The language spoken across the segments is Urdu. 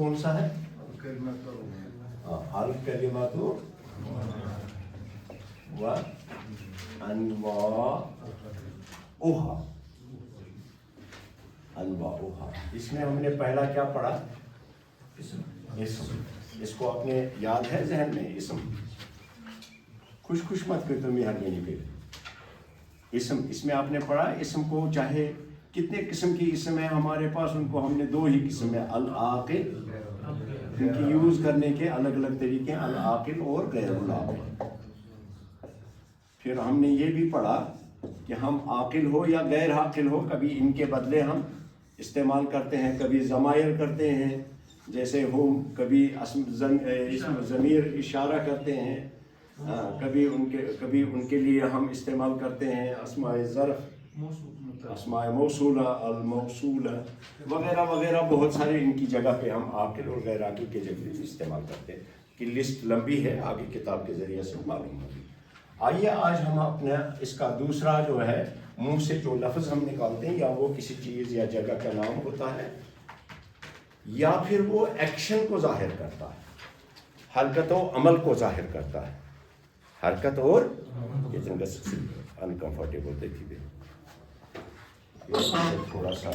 کون سا ہے؟ الکلمات و انواعها اس میں ہم نے پہلا کیا پڑھا؟ اسم. اس کو اپنے یاد ہے ذہن میں؟ اسم خوش مت کرتے مہربانی پہ. اسم اس میں آپ نے پڑھا اسم کو چاہے کتنے قسم کی اسم ہے ہمارے پاس، ان کو ہم نے دو ہی قسم ہے، العاقل، ان کی یوز کرنے کے الگ الگ طریقے، العاقل اور غیر العاقل. پھر ہم نے یہ بھی پڑھا کہ ہم عاقل ہو یا غیر عاقل ہو، کبھی ان کے بدلے ہم استعمال کرتے ہیں، کبھی ضمائر کرتے ہیں جیسے ہم، کبھی اسم ضمیر اشارہ کرتے ہیں، کبھی ان کے لیے ہم استعمال کرتے ہیں اسماء ظرف، اسماء موصولہ، الموصولہ وغیرہ وغیرہ. بہت سارے ان کی جگہ پہ ہم عاقل اور غیر عاقل کے جگہ استعمال کرتے ہیں، کہ لسٹ لمبی ہے، آگے کتاب کے ذریعے سے معلوم ہوگی. آئیے آج ہم اپنا اس کا دوسرا جو ہے منہ سے جو لفظ ہم نکالتے ہیں، یا وہ کسی چیز یا جگہ کا نام ہوتا ہے، یا پھر وہ ایکشن کو ظاہر کرتا ہے، حرکت و عمل کو ظاہر کرتا ہے. حرکت اور انکمفرٹیبل دیکھیے تھوڑا سا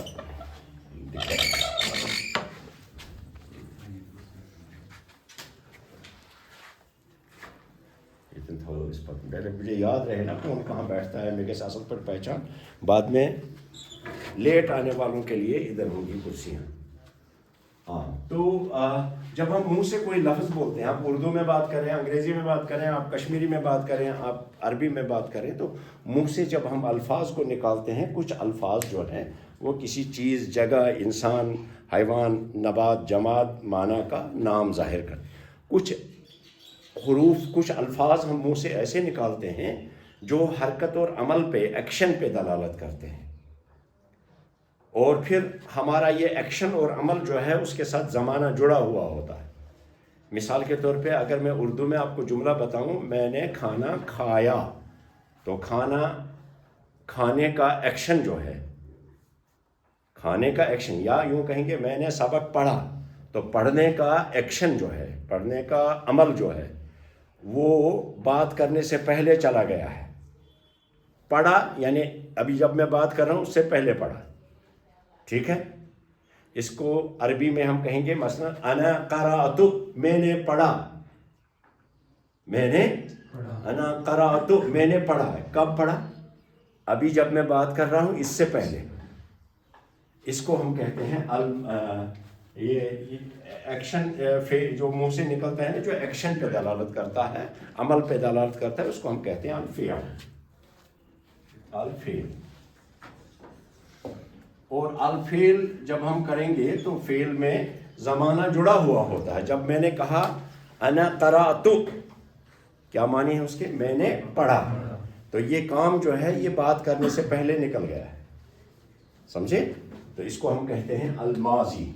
پہلے مجھے یاد رہے نا کون کہاں بیٹھتا ہے، میرے سیاست پر پہچان بعد میں لیٹ آنے والوں کے لیے ادھر ہوگی کرسیاں. ہاں، تو جب ہم منہ سے کوئی لفظ بولتے ہیں، آپ اردو میں بات کریں، انگریزی میں بات کریں، آپ کشمیری میں بات کریں، آپ عربی میں بات کریں، تو منہ سے جب ہم الفاظ کو نکالتے ہیں، کچھ الفاظ جو ہیں وہ کسی چیز، جگہ، انسان، حیوان، نبات، جماد، معنی کا نام ظاہر کر. کچھ حروف، کچھ الفاظ ہم منہ سے ایسے نکالتے ہیں جو حرکت اور عمل پہ، ایکشن پہ دلالت کرتے ہیں، اور پھر ہمارا یہ ایکشن اور عمل جو ہے اس کے ساتھ زمانہ جڑا ہوا ہوتا ہے. مثال کے طور پہ اگر میں اردو میں آپ کو جملہ بتاؤں، میں نے کھانا کھایا، تو کھانے کا ایکشن جو ہے، کھانے کا ایکشن، یا یوں کہیں گے میں نے سبق پڑھا، تو پڑھنے کا ایکشن جو ہے، پڑھنے کا عمل جو ہے، وہ بات کرنے سے پہلے چلا گیا ہے. پڑھا یعنی ابھی جب میں بات کر رہا ہوں اس سے پہلے پڑھا. ٹھیک ہے، اس کو عربی میں ہم کہیں گے مثلا انا قرأت، میں نے پڑھا، انا قرأت، میں نے پڑھا ہے. کب پڑھا؟ ابھی جب میں بات کر رہا ہوں اس سے پہلے. اس کو ہم کہتے ہیں یہ ایکشن، جو منہ سے نکلتا ہے نا، جو ایکشن پہ دلالت کرتا ہے، عمل پہ دلالت کرتا ہے، اس کو ہم کہتے ہیں الفعل. اور الفعل جب ہم کریں گے تو فعل میں زمانہ جڑا ہوا ہوتا ہے. جب میں نے کہا انا قرأت، کیا معنی ہے اس کے؟ میں نے پڑھا. تو یہ کام جو ہے یہ بات کرنے سے پہلے نکل گیا ہے، سمجھے؟ تو اس کو ہم کہتے ہیں الماضی.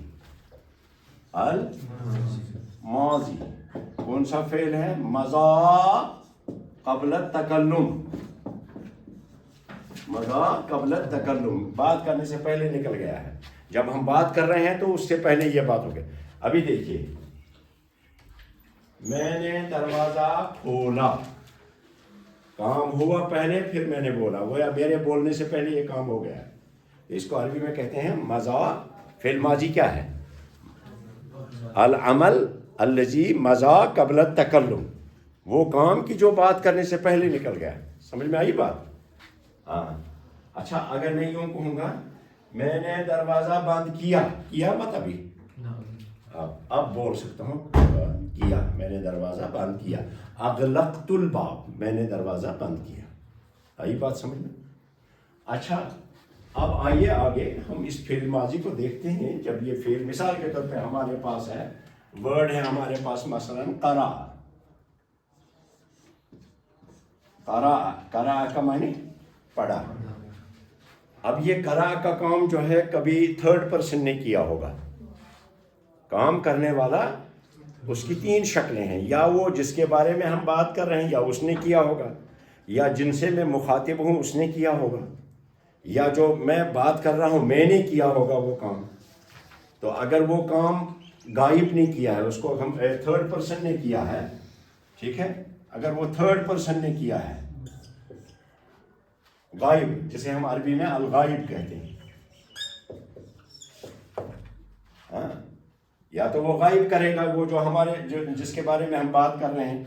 الماضی کون سا فعل ہے؟ مضى قبل التکلم، مضى قبل التکلم، بات کرنے سے پہلے نکل گیا ہے. جب ہم بات کر رہے ہیں تو اس سے پہلے یہ بات ہو گئی. ابھی دیکھیے، میں نے دروازہ کھولا، کام ہوا پہلے، پھر میں نے بولا، وہ میرے بولنے سے پہلے یہ کام ہو گیا. اس کو عربی میں کہتے ہیں مضى. فعل ماضی کیا ہے؟ العمل الذي مضى قبل التکلم، وہ کام کی جو بات کرنے سے پہلے نکل گیا. سمجھ میں آئی بات؟ ہاں. اچھا، اگر میں یوں کہوں گا میں نے دروازہ بند کیا مت ابھی، اب بول سکتا ہوں کیا، میں نے دروازہ بند کیا. اغلقت الباب، میں نے دروازہ بند کیا. آئی بات سمجھ میں؟ اچھا، اب آئیے آگے ہم اس فعل ماضی کو دیکھتے ہیں. جب یہ فعل مثال کے طور پہ ہمارے پاس ہے، ورڈ ہے ہمارے پاس مثلا قرأ. قرأ کا معنی پڑھا. اب یہ قرأ کا کام جو ہے کبھی تھرڈ پرسن نے کیا ہوگا. کام کرنے والا، اس کی تین شکلیں ہیں، یا وہ جس کے بارے میں ہم بات کر رہے ہیں یا اس نے کیا ہوگا، یا جن سے میں مخاطب ہوں اس نے کیا ہوگا، یا جو میں بات کر رہا ہوں میں نے کیا ہوگا وہ کام. تو اگر وہ کام غائب نے کیا ہے، اس کو ہم تھرڈ پرسن نے کیا ہے، ٹھیک ہے، اگر وہ تھرڈ پرسن نے کیا ہے غائب، جسے ہم عربی میں الغائب کہتے ہیں، ہاں، یا تو وہ غائب کرے گا وہ جو ہمارے جس کے بارے میں ہم بات کر رہے ہیں،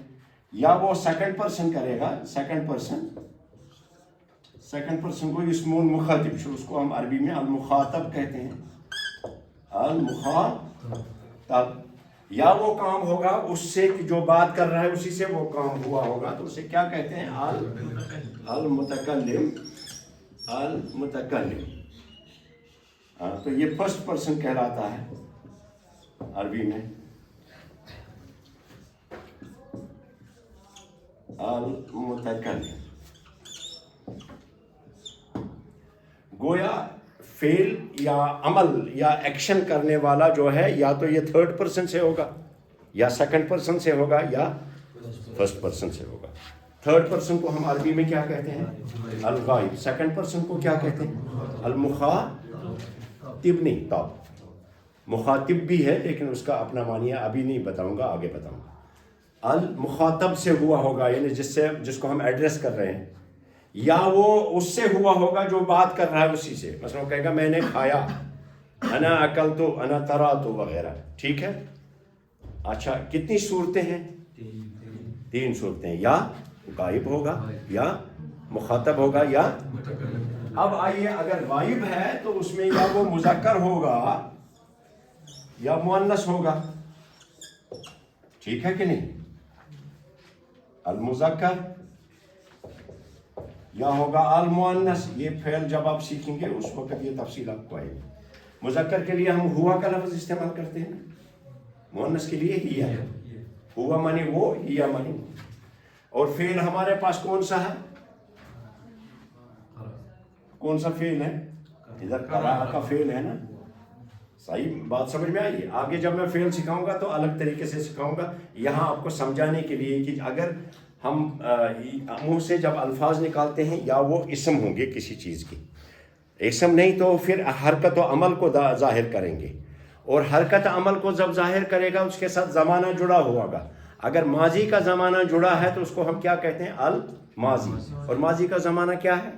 یا وہ سیکنڈ پرسن کرے گا، سیکنڈ پرسن کو اسم المخاطب، اس کو ہم عربی میں المخاطب کہتے ہیں، المخاطب، یا وہ کام ہوگا اس سے جو بات کر رہا ہے اسی سے وہ کام ہوا ہوگا تو اسے کیا کہتے ہیں؟ المتکلم، تو یہ فرسٹ پرسن کہلاتا ہے عربی میں المتکلم۔ گویا فعل یا عمل یا ایکشن کرنے والا جو ہے یا تو یہ تھرڈ پرسن سے ہوگا یا سیکنڈ پرسن سے ہوگا یا فرسٹ پرسن سے ہوگا۔ تھرڈ پرسن کو ہم عربی میں کیا کہتے ہیں؟ الغائب۔ سیکنڈ پرسن کو کیا کہتے ہیں؟ المخاطب، نہیں تو مخاطب بھی ہے لیکن اس کا اپنا معنی ہے، ابھی نہیں بتاؤں گا، آگے بتاؤں گا۔ المخاطب سے ہوا ہوگا یعنی جس کو ہم ایڈریس کر رہے ہیں، یا وہ اس سے ہوا ہوگا جو بات کر رہا ہے اسی سے، مثلا وہ کہے گا میں نے کھایا، انا اکلت، انا قرأت وغیرہ، ٹھیک ہے۔ اچھا کتنی صورتیں ہیں؟ تین صورتیں، یا غائب ہوگا یا مخاطب ہوگا یا اب آئیے اگر غائب ہے تو اس میں یا وہ مذکر ہوگا یا مؤنث ہوگا، ٹھیک ہے کہ نہیں؟ المذکر یا ہوگا المؤنث، یہ فعل جب آپ سیکھیں گے اس وقت یہ تفصیل آپ کو آئے گی۔ مذکر کے لیے ہم ہوا کا لفظ استعمال کرتے ہیں، مؤنث کے لیے ہیا، ہوا مانی وہ، ہیا مانی۔ اور فعل ہمارے پاس کون سا ہے؟ کون سا فعل ہے؟ ادھر قرأ کا فعل ہے نا، صحیح بات سمجھ میں آئی؟ آگے جب میں فعل سکھاؤں گا تو الگ طریقے سے سکھاؤں گا، یہاں آپ کو سمجھانے کے لیے کہ اگر ہم منہ سے جب الفاظ نکالتے ہیں یا وہ اسم ہوں گے کسی چیز کی، اسم نہیں تو پھر حرکت و عمل کو ظاہر کریں گے، اور حرکت عمل کو جب ظاہر کرے گا اس کے ساتھ زمانہ جڑا ہوا گا۔ اگر ماضی کا زمانہ جڑا ہے تو اس کو ہم کیا کہتے ہیں؟ الماضی۔ اور ماضی کا زمانہ کیا ہے؟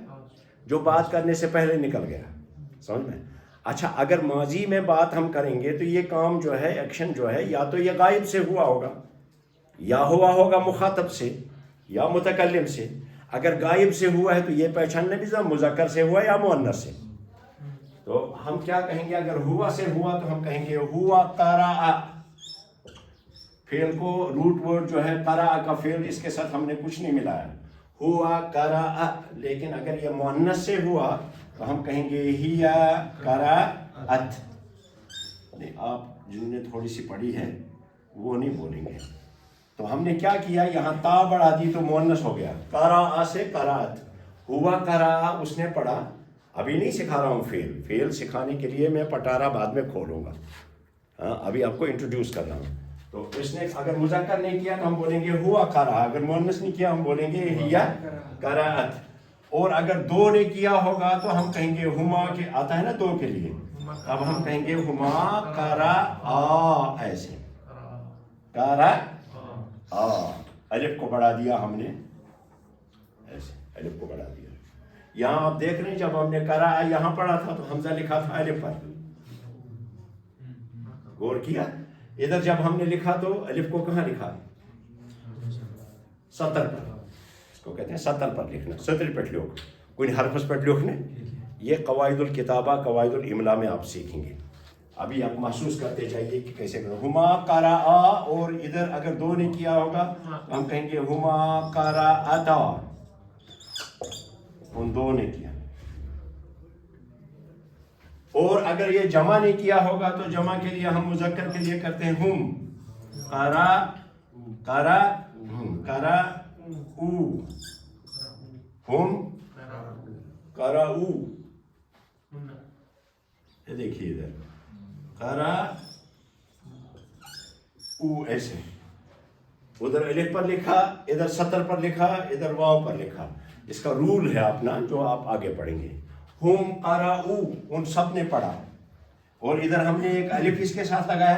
جو بات کرنے سے پہلے نکل گیا، سمجھ میں؟ اچھا اگر ماضی میں بات ہم کریں گے تو یہ کام جو ہے، ایکشن جو ہے، یا تو یہ غائب سے ہوا ہوگا یا ہوا ہوگا مخاطب سے یا متکلم سے۔ اگر غائب سے ہوا ہے تو یہ پہچاننا بھی ضرور مذکر سے ہوا یا مؤنث سے۔ تو ہم کیا کہیں گے؟ اگر ہوا سے ہوا تو ہم کہیں گے ہوا قرأ، فعل کو روٹ ورڈ جو ہے قرأ کا فعل، اس کے ساتھ ہم نے کچھ نہیں ملایا، ہوا قرأ۔ لیکن اگر یہ مؤنث سے ہوا تو ہم کہیں گے ہیا قرأت۔ نہیں، آپ جنہوں نے تھوڑی سی پڑھی ہے وہ نہیں بولیں گے۔ تو ہم نے کیا کیا؟ یہاں تا بڑھا دی تو مؤنث ہو گیا، قرأ سے قرأت، ہوا قرأ اس نے پڑھا۔ ابھی نہیں سکھا رہا ہوں فعل سکھانے کے لیے میں پٹارا بعد میں کھولوں گا، ہاں ابھی آپ کو انٹروڈیوس کر رہا ہوں۔ تو اس نے اگر مذکر نہیں کیا تو ہم بولیں گے ہوا قرأ، اگر مؤنث نہیں کیا ہم بولیں گے ہیا قرأت۔ اور اگر دو نے کیا ہوگا تو ہم کہیں گے ہما، کے آتا ہے نا دو کے لیے، اب ہم کہیں گے ہما قرأ، ایسے قرأ، الف کو بڑھا دیا ہم نے، ایسے الف کو بڑھا دیا۔ یہاں آپ دیکھ رہے ہیں جب ہم نے قرأ یہاں پڑھا تھا تو حمزہ لکھا تھا الف پر، غور کیا؟ ادھر جب ہم نے لکھا تو الف کو کہاں لکھا؟ سطر پر، اس کو کہتے ہیں سطر پر لکھنا، سطر پر لکھ، کوئی حرف پر لکھنے۔ یہ قواعد الکتابہ، قواعد الاملاء میں آپ سیکھیں گے، ابھی آپ محسوس کرتے جائیے کہ کیسے کرنا۔ ہما قرأ، اور ادھر اگر دو نے کیا ہوگا تو ہم کہیں گے ہما قرأتا، ان دو نے کیا۔ اور اگر یہ جمع نے کیا ہوگا تو جمع کے لیے ہم مذکر کے لیے کرتے ہیں ہم، قرأ قرأو، ہم قرأو، یہ دیکھیے ادھر قرأو، ایسے ادھر الف پر لکھا، ادھر سطر پر لکھا، ادھر واو پر لکھا۔ اس کا رول ہے اپنا جو آپ آگے پڑھیں گے۔ ہم قرأو، ان سب نے پڑھا، اور ادھر ہم نے ایک الف اس کے ساتھ لگایا،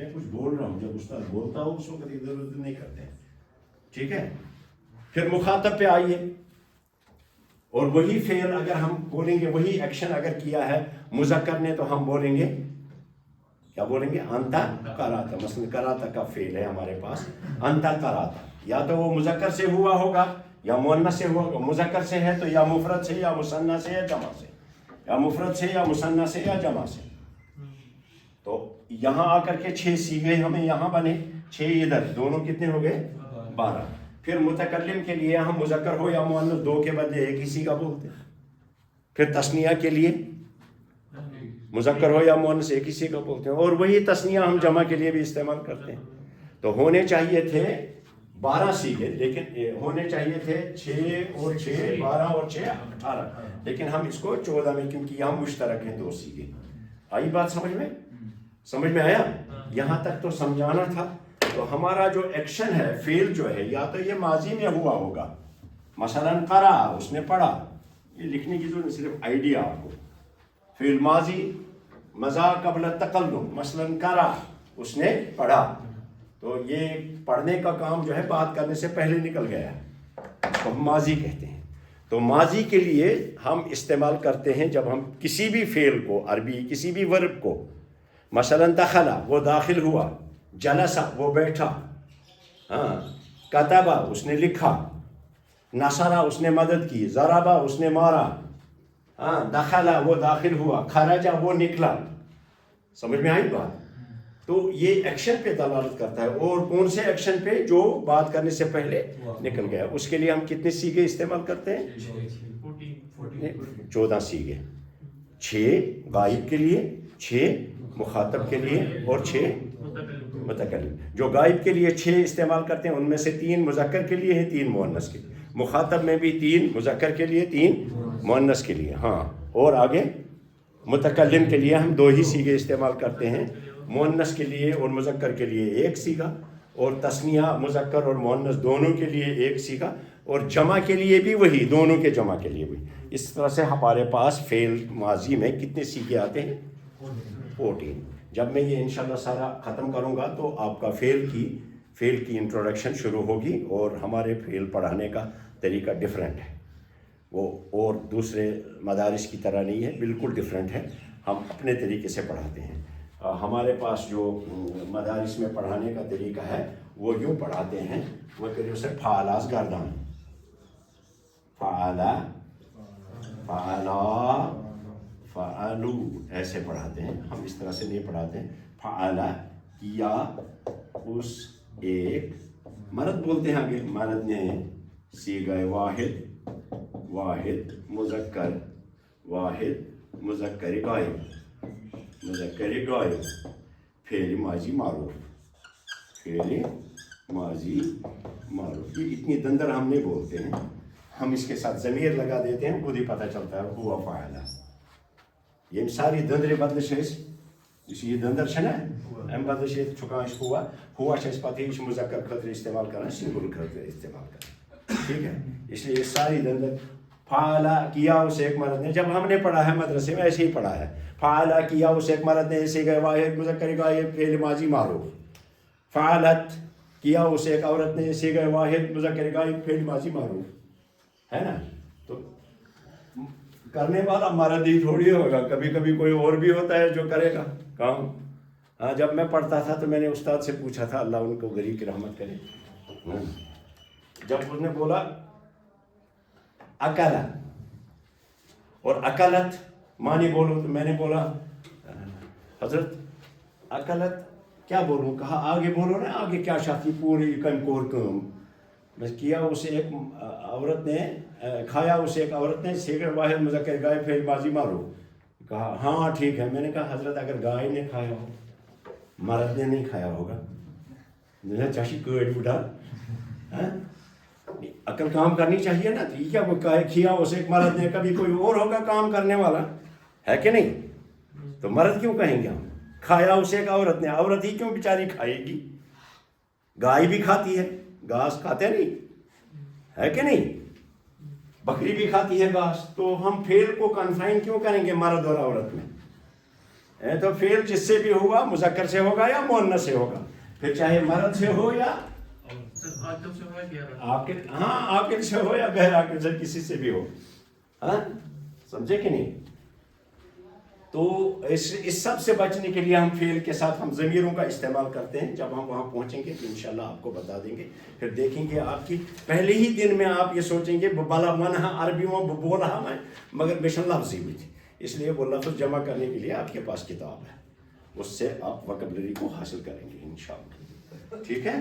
میں کچھ بول رہا ہوں، جب استاد بولتا ہو اس وقت ادھر ادھر نہیں کرتے ہیں، ٹھیک ہے؟ پھر مخاطب پہ آئیے، اور وہی فعل اگر ہم بولیں گے، وہی ایکشن اگر کیا ہے مذکر نے تو ہم بولیں گے کیا بولیں گے؟ انتا کراتا. مثلا کراتا کا فعل ہے ہمارے پاس انتا کراتا، یا تو وہ مذکر سے ہوا ہوگا یا مؤنث سے ہوا. مذکر سے ہے تو یا مفرد سے یا مثنیٰ سے یا جمع سے، یا مفرد سے یا مثنیٰ سے یا جمع سے. تو یہاں آ کر کے 6 صیغے ہمیں یہاں بنے، 6 ادھر، دونوں کتنے ہو گئے؟ 12. پھر متکلم کے لیے ہم مذکر ہو یا مؤنث 2 کے بدلے ایک ہی صیغہ بولتے ہیں. پھر تثنیہ کے لیے مذکر ہو یا مؤنث ایک ہی صیغہ بولتے ہیں، اور وہی تثنیہ ہم جمع کے لیے بھی استعمال کرتے ہیں. تو ہونے چاہیے تھے 12 صیغے، لیکن ہونے چاہیے تھے 6 اور 6 12 اور 6 18، لیکن ہم اس کو 14 میں، کیونکہ یہاں مشترک ہیں 2 صیغے. آئی بات سمجھ میں؟ سمجھ میں آیا؟ یہاں تک تو سمجھانا تھا. تو ہمارا جو ایکشن ہے، فعل جو ہے، یا تو یہ ماضی میں ہوا ہوگا، مثلا قرأ، اس نے پڑھا. یہ لکھنے کی ضرورت، صرف آئیڈیا آپ کو. فعل ماضی مضا قبل التقلم، مثلا قرأ، اس نے پڑھا. تو یہ پڑھنے کا کام جو ہے بات کرنے سے پہلے نکل گیا، اس کو ہم ماضی کہتے ہیں. تو ماضی کے لیے ہم استعمال کرتے ہیں جب ہم کسی بھی فعل کو، عربی کسی بھی ورب کو، مثلا دخلا، وہ داخل ہوا، جلسا، وہ بیٹھا، کتبا، اس نے لکھا، نصرا، اس نے مدد کی، ضربا، اس نے مارا، دخلا، وہ داخل ہوا، خرجا، وہ نکلا. سمجھ میں آئی بات؟ تو یہ ایکشن پہ دلالت کرتا ہے. اور کون سے ایکشن پہ؟ جو بات کرنے سے پہلے نکل گیا. اس کے لیے ہم کتنے صیغے استعمال کرتے ہیں؟ 14 صیغے. 6 غائب کے لیے، 6 مخاطب کے لیے، اور 6 متکلم. جو غائب کے لیے 6 استعمال کرتے ہیں، ان میں سے 3 مذکر کے لیے ہیں، 3 مؤنث کے لیے. مخاطب میں بھی 3 مذکر کے لیے، 3 مؤنث کے لیے. ہاں، اور آگے متکلم کے لیے ہم 2 ہی صیغے استعمال کرتے ہیں، مؤنث کے لیے اور مذکر کے لیے 1 صیغہ، اور تثنیہ مذکر اور مؤنث دونوں کے لیے 1 صیغہ، اور جمع کے لیے بھی وہی، دونوں کے جمع کے لیے بھی. اس طرح سے ہمارے پاس فعل ماضی میں کتنے صیغے آتے ہیں؟ 14. جب میں یہ انشاءاللہ سارا ختم کروں گا تو آپ کا فعل کی انٹروڈکشن شروع ہوگی. اور ہمارے فعل پڑھانے کا طریقہ ڈیفرنٹ ہے، وہ اور دوسرے مدارس کی طرح نہیں ہے، بالکل ڈیفرنٹ ہے. ہم اپنے طریقے سے پڑھاتے ہیں. ہمارے پاس جو مدارس میں پڑھانے کا طریقہ ہے وہ یوں پڑھاتے ہیں، وہ کہتے ہیں فعالاس گردان، فعالا، فعلا، فعلو، ایسے پڑھاتے ہیں. ہم اس طرح سے نہیں پڑھاتے ہیں. فعلا، کیا، اس، ایک، مرد بولتے ہیں آگے، مرد نے، صیغہ واحد، واحد مذکر، واحد مذکر غائب، مذکر غائب، فعل ماضی معروف، فعل ماضی معروف. یہ اتنی دندر ہم نہیں بولتے ہیں، ہم اس کے ساتھ ضمیر لگا دیتے ہیں، خود ہی پتہ چلتا ہے ہوا فاعلہ. یہ ساری دندرے بدل سے یہ دندر چھنا ام بدل سے چھکان ہوا پتہ یہ مذکر خطر استعمال کرنا، سنگل خطر استعمال کرنا، ٹھیک ہے. اس لیے یہ ساری دندر فعلا کیا اسے ایک مرد نے، جب ہم نے پڑھا ہے مدرسے میں ایسے ہی پڑھا ہے. فعلا کیا اسے ایک مرد نے، ایسے گئے واحد مذکر غائب، فعل ماضی معروف. فعلت کیا اسے ایک عورت نے، ایسے گئے واحد مذکر غائب، فعل ماضی معروف، ہے نا. تو کرنے والا مرد ہی تھوڑی ہوگا، کبھی کبھی کوئی اور بھی ہوتا ہے جو کرے گا کام. ہاں، جب میں پڑھتا تھا تو میں نے استاد سے پوچھا تھا، اللہ ان کو غریب کی رحمت کرے، جب اس نے بولا اکلا اور اکلت معنی بولو، تو میں نے بولا حضرت اکلت کیا بولوں؟ کہا آگے بولو نا، آگے کیا شاخی پوری کن کور کام میں کیا اسے ایک عورت نے، کھایا اسے ایک عورت نے، صیغہ واحد مذکر غائب، فعل ماضی معروف. کہا ہاں ٹھیک ہے. میں نے کہا حضرت اگر گائے نے کھایا ہو، مرد نے نہیں کھایا ہوگا، چاشی کڑ اٹھا، عقل کام کرنی چاہیے نا. ٹھیک ہے، وہ کھیا اسے ایک مرد نے، کبھی کوئی اور ہوگا کام کرنے والا، ہے کہ نہیں؟ تو مرد کیوں کہیں گے ہم؟ کھایا اسے ایک عورت نے، عورت ہی کیوں بیچاری کھائے گی؟ گائے بھی کھاتی ہے گھاس، کھاتے نہیں، ہے کہ نہیں؟ بکری بھی کھاتی ہے گھاس. تو ہم فعل کو کنفائن کیوں کریں گے مرد اور عورت میں؟ تو فعل جس سے بھی ہوگا مذکر سے ہوگا یا مؤنث سے ہوگا، پھر چاہے مرد سے ہو یا عاقل، ہاں عاقل سے ہو یا غیر عاقل سے، کسی سے بھی ہو، ہاں سمجھے کہ نہیں؟ تو اس سب سے بچنے کے لیے ہم فعل کے ساتھ ہم ضمیروں کا استعمال کرتے ہیں. جب ہم وہاں پہنچیں گے تو انشاءاللہ آپ کو بتا دیں گے. پھر دیکھیں گے آپ کی پہلے ہی دن میں آپ یہ سوچیں گے بالا منہ عربی میں بول رہا میں مگر مشن لفظی ہوئی تھی، اس لیے وہ لفظ جمع کرنے کے لیے آپ کے پاس کتاب ہے، اس سے آپ وکیبلری کو حاصل کریں گے انشاءاللہ. ٹھیک ہے.